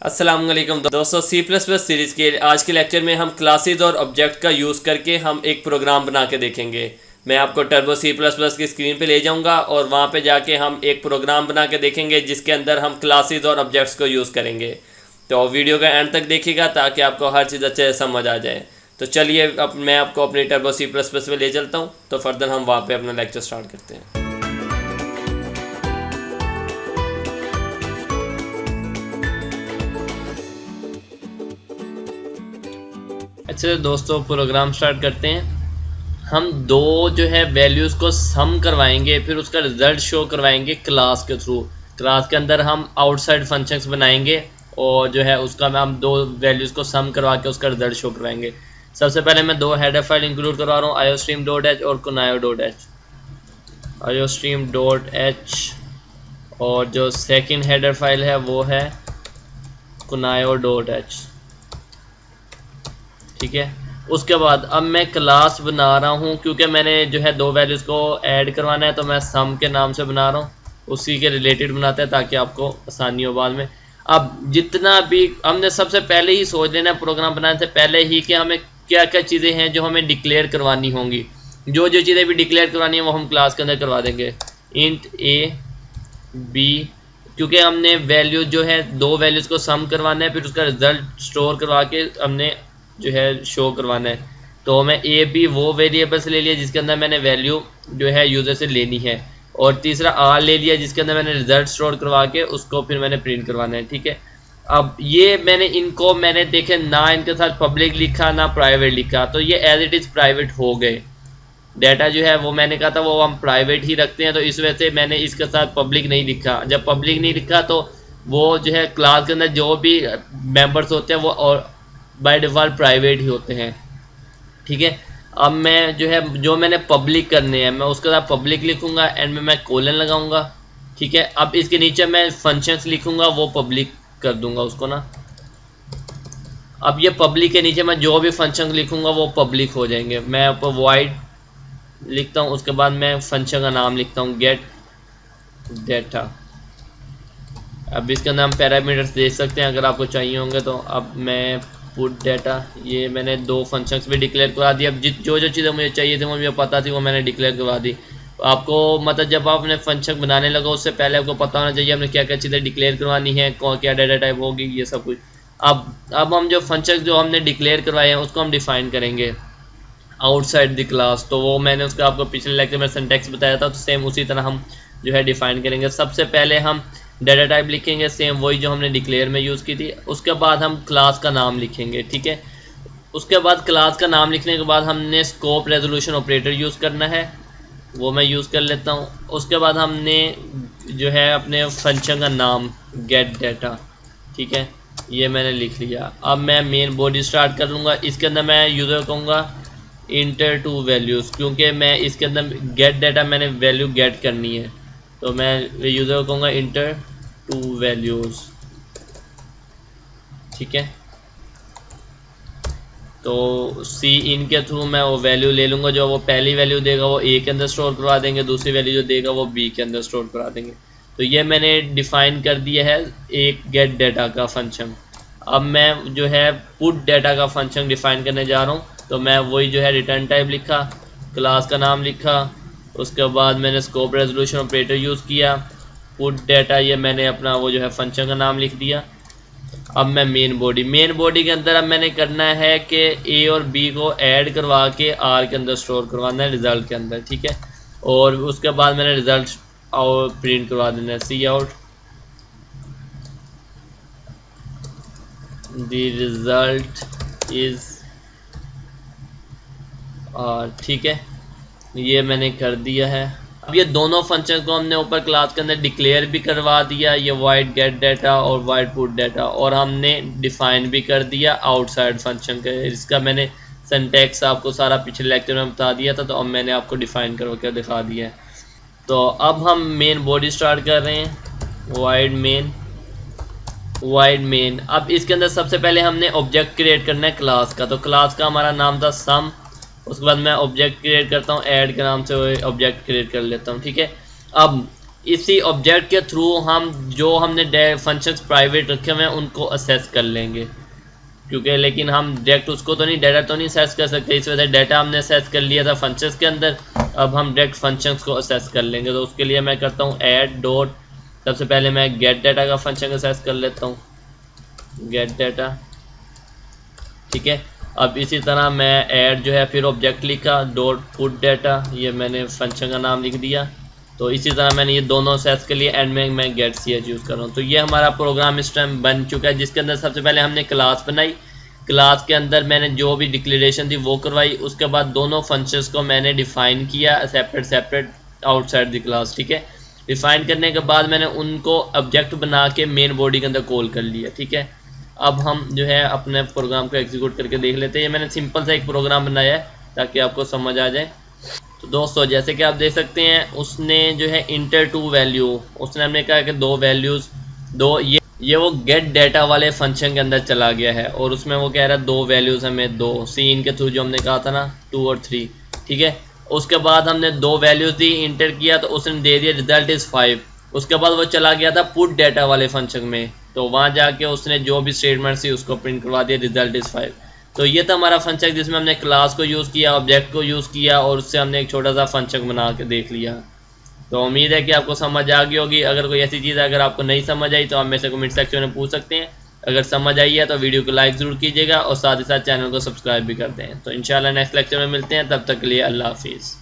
अस्सलाम वालेकुम दोस्तों, C++ सीरीज़ के आज के लेक्चर में हम क्लासेस और ऑब्जेक्ट का यूज़ करके हम एक प्रोग्राम बना के देखेंगे। मैं आपको टर्बो C++ की स्क्रीन पे ले जाऊंगा और वहाँ पे जाके हम एक प्रोग्राम बना के देखेंगे जिसके अंदर हम क्लासेस और ऑब्जेक्ट्स को यूज़ करेंगे। तो वीडियो का एंड तक देखिएगा ताकि आपको हर चीज़ अच्छे से समझ आ जाए। तो चलिए अब मैं आपको अपनी टर्बो C++ में ले चलता हूँ, तो फर्दर हम वहाँ पर अपना लेक्चर स्टार्ट करते हैं। अच्छा दोस्तों, प्रोग्राम स्टार्ट करते हैं। हम दो जो है वैल्यूज़ को सम करवाएंगे, फिर उसका रिजल्ट शो करवाएंगे क्लास के थ्रू। क्लास के अंदर हम आउटसाइड फंक्शंस बनाएंगे और जो है उसका हम दो वैल्यूज़ को सम करवा के उसका रिजल्ट शो करवाएंगे। सबसे पहले मैं दो हेडर फाइल इंक्लूड करवा रहा हूँ, iostream.h और kunayo.h। iostream.h और जो सेकंड हेडर फाइल है वो है kunayo.h। ठीक है, उसके बाद अब मैं क्लास बना रहा हूँ, क्योंकि मैंने जो है दो वैल्यूज़ को ऐड करवाना है तो मैं सम के नाम से बना रहा हूँ, उसी के रिलेटेड बनाते हैं ताकि आपको आसानी हो बाद में। अब जितना भी हमने सबसे पहले ही सोच लेना प्रोग्राम बनाने से पहले ही कि हमें क्या क्या चीज़ें हैं जो हमें डिक्लेयर करवानी होंगी। जो जो चीज़ें भी डिक्लेयर करवानी है वो हम क्लास के अंदर करवा देंगे। इंट a b, क्योंकि हमने वैल्यू जो है दो वैल्यूज़ को सम करवाना है, फिर उसका रिजल्ट स्टोर करवा के हमने जो है शो करवाना है। तो मैं ए बी वो वेरिएबल से ले लिया जिसके अंदर मैंने वैल्यू जो है यूज़र से लेनी है, और तीसरा आर ले लिया जिसके अंदर मैंने रिजल्ट स्टोर करवा के उसको फिर मैंने प्रिंट करवाना है। ठीक है, अब ये मैंने देखे ना इनके साथ पब्लिक लिखा ना प्राइवेट लिखा, तो ये एज इट इज़ प्राइवेट हो गए। डाटा जो है वो मैंने कहा था वो हम प्राइवेट ही रखते हैं, तो इस वजह से मैंने इसके साथ पब्लिक नहीं लिखा। जब पब्लिक नहीं लिखा तो वो जो है क्लास के अंदर जो भी मेंबर्स होते हैं वो और बाय डिफ़ॉल्ट प्राइवेट ही होते हैं। ठीक है, अब मैं जो है जो मैंने पब्लिक करने हैं मैं उसके साथ पब्लिक लिखूंगा, एंड में मैं कोलन लगाऊंगा। ठीक है, अब इसके नीचे मैं फंक्शंस लिखूंगा, वो पब्लिक कर दूंगा उसको ना। अब ये पब्लिक के नीचे मैं जो भी फंक्शन लिखूंगा वो पब्लिक हो जाएंगे। मैं ऊपर वॉइड लिखता हूँ, उसके बाद मैं फंक्शन का नाम लिखता हूँ गेट डेटा। अब इसके अंदर हम पैरामीटर्स दे सकते हैं अगर आपको चाहिए होंगे तो। अब मैं पुट डाटा, ये मैंने दो फंक्शंस भी डिक्लेयर करवा दी। अब जो जो चीज़ें मुझे चाहिए थी वो मुझे पता थी वो मैंने डिक्लेयर करवा दी। आपको मतलब जब आप अपने फंक्शन बनाने लगो उससे पहले आपको पता होना चाहिए हमने क्या क्या चीज़ें डिक्लेयर करवानी है, क्या डाटा टाइप होगी, ये सब कुछ। अब हम जो फंक्शन जो हमने डिक्लेयर करवाए हैं उसको हम डिफाइन करेंगे आउटसाइड द क्लास। तो वो मैंने उसका आपको पिछले लेक्चर में सिंटैक्स बताया था, तो सेम उसी तरह हम जो है डिफाइन करेंगे। सबसे पहले हम डाटा टाइप लिखेंगे, सेम वही जो हमने डिक्लेयर में यूज़ की थी। उसके बाद हम क्लास का नाम लिखेंगे। ठीक है, उसके बाद क्लास का नाम लिखने के बाद हमने स्कोप रेजोल्यूशन ऑपरेटर यूज़ करना है, वो मैं यूज़ कर लेता हूँ। उसके बाद हमने जो है अपने फंक्शन का नाम गेट डाटा, ठीक है, ये मैंने लिख लिया। अब मैं मेन बॉडी स्टार्ट कर लूँगा। इसके अंदर मैं यूज़र कहूँगा इंटर टू वैल्यूज़, क्योंकि मैं इसके अंदर गेट डाटा मैंने वैल्यू गेट करनी है, तो मैं यूज़र को कहूँगा इंटर टू वैल्यूज़। ठीक है, तो सी इन के थ्रू मैं वो वैल्यू ले लूँगा, जो वो पहली वैल्यू देगा वो ए के अंदर स्टोर करवा देंगे, दूसरी वैल्यू जो देगा वो बी के अंदर स्टोर करा देंगे। तो ये मैंने डिफ़ाइन कर दिया है एक गेट डाटा का फंक्शन। अब मैं जो है पुट डाटा का फंक्शन डिफ़ाइन करने जा रहा हूँ, तो मैं वही जो है रिटर्न टाइप लिखा, क्लास का नाम लिखा, उसके बाद मैंने स्कोप रेजोल्यूशन ऑपरेटर यूज़ किया, पुट डाटा ये मैंने अपना वो जो है फंक्शन का नाम लिख दिया। अब मैं मेन बॉडी के अंदर अब मैंने करना है कि ए और बी को ऐड करवा के आर के अंदर स्टोर करवाना है रिजल्ट के अंदर। ठीक है, और उसके बाद मैंने रिजल्ट और प्रिंट करवा देना है see out the result is are. ठीक है, ये मैंने कर दिया है। अब ये दोनों फंक्शन को हमने ऊपर क्लास के अंदर डिक्लेयर भी करवा दिया, ये वाइड गेट डाटा और वाइड पुट डाटा, और हमने डिफाइन भी कर दिया आउटसाइड फंक्शन का। इसका मैंने सिंटैक्स आपको सारा पिछले लेक्चर में बता दिया था, तो अब मैंने आपको डिफाइन करके दिखा दिया है। तो अब हम मेन बॉडी स्टार्ट कर रहे हैं, वाइड मेन। अब इसके अंदर सबसे पहले हमने ऑब्जेक्ट क्रिएट करना है क्लास का, तो क्लास का हमारा नाम था सम। उसके बाद मैं ऑब्जेक्ट क्रिएट करता हूँ, ऐड के नाम से ऑब्जेक्ट क्रिएट कर लेता हूँ। ठीक है, अब इसी ऑब्जेक्ट के थ्रू हम जो हमने फंक्शंस प्राइवेट रखे हुए हैं उनको असेस कर लेंगे, क्योंकि लेकिन हम डायरेक्ट उसको तो नहीं, डाटा तो नहीं असेस कर सकते। इस वजह से डाटा हमने असेस कर लिया था फंक्शंस के अंदर, अब हम डायरेक्ट फंक्शंस को असेस कर लेंगे। तो उसके लिए मैं करता हूँ ऐड डॉट, सबसे पहले मैं गेट डाटा का फंक्शन असेस कर लेता हूँ, गेट डाटा, ठीक है। अब इसी तरह मैं ऐड जो है फिर ऑब्जेक्ट लिखा डॉट पुट डाटा, ये मैंने फंक्शन का नाम लिख दिया। तो इसी तरह मैंने ये दोनों सेट्स के लिए एंड में मैं गेट सी एच यूज़ कर रहा हूँ। तो ये हमारा प्रोग्राम इस टाइम बन चुका है, जिसके अंदर सबसे पहले हमने क्लास बनाई, क्लास के अंदर मैंने जो भी डिक्लेरेशन थी वो करवाई, उसके बाद दोनों फंक्शंस को मैंने डिफाइन किया सेपरेट आउटसाइड द क्लास, ठीक है। डिफाइन करने के बाद मैंने उनको ऑब्जेक्ट बना के मेन बॉडी के अंदर कॉल कर लिया, ठीक है। अब हम जो है अपने प्रोग्राम को एग्जीक्यूट करके देख लेते हैं। ये मैंने सिंपल सा एक प्रोग्राम बनाया है ताकि आपको समझ आ जाए। तो दोस्तों जैसे कि आप देख सकते हैं उसने जो है इंटर टू वैल्यू, उसने हमने कहा कि दो वैल्यूज़ दो, ये वो गेट डाटा वाले फंक्शन के अंदर चला गया है और उसमें वो कह रहा है दो वैल्यूज़ हमें दो, सीन के थ्रू जो हमने कहा था ना 2 और 3, ठीक है। उसके बाद हमने दो वैल्यूज़ दी, इंटर किया तो उसने दे दिया रिजल्ट इज़ 5। उसके बाद वो चला गया था पुट डाटा वाले फंक्शन में, तो वहाँ जाके उसने जो भी स्टेटमेंट थी उसको प्रिंट करवा दिया रिजल्ट इज़ 5। तो ये था हमारा फंक्शन जिसमें हमने क्लास को यूज़ किया, ऑब्जेक्ट को यूज़ किया और उससे हमने एक छोटा सा फंक्शन बना के देख लिया। तो उम्मीद है कि आपको समझ आ गई होगी। अगर कोई ऐसी चीज़ अगर आपको नहीं समझ आई तो आप मेरे से कमेंट सेक्शन में पूछ सकते हैं। अगर समझ आई है तो वीडियो को लाइक ज़रूर कीजिएगा और साथ ही साथ चैनल को सब्सक्राइब भी कर दें। तो इंशाल्लाह नेक्स्ट लेक्चर में मिलते हैं, तब तक के लिए अल्लाह हाफिज़।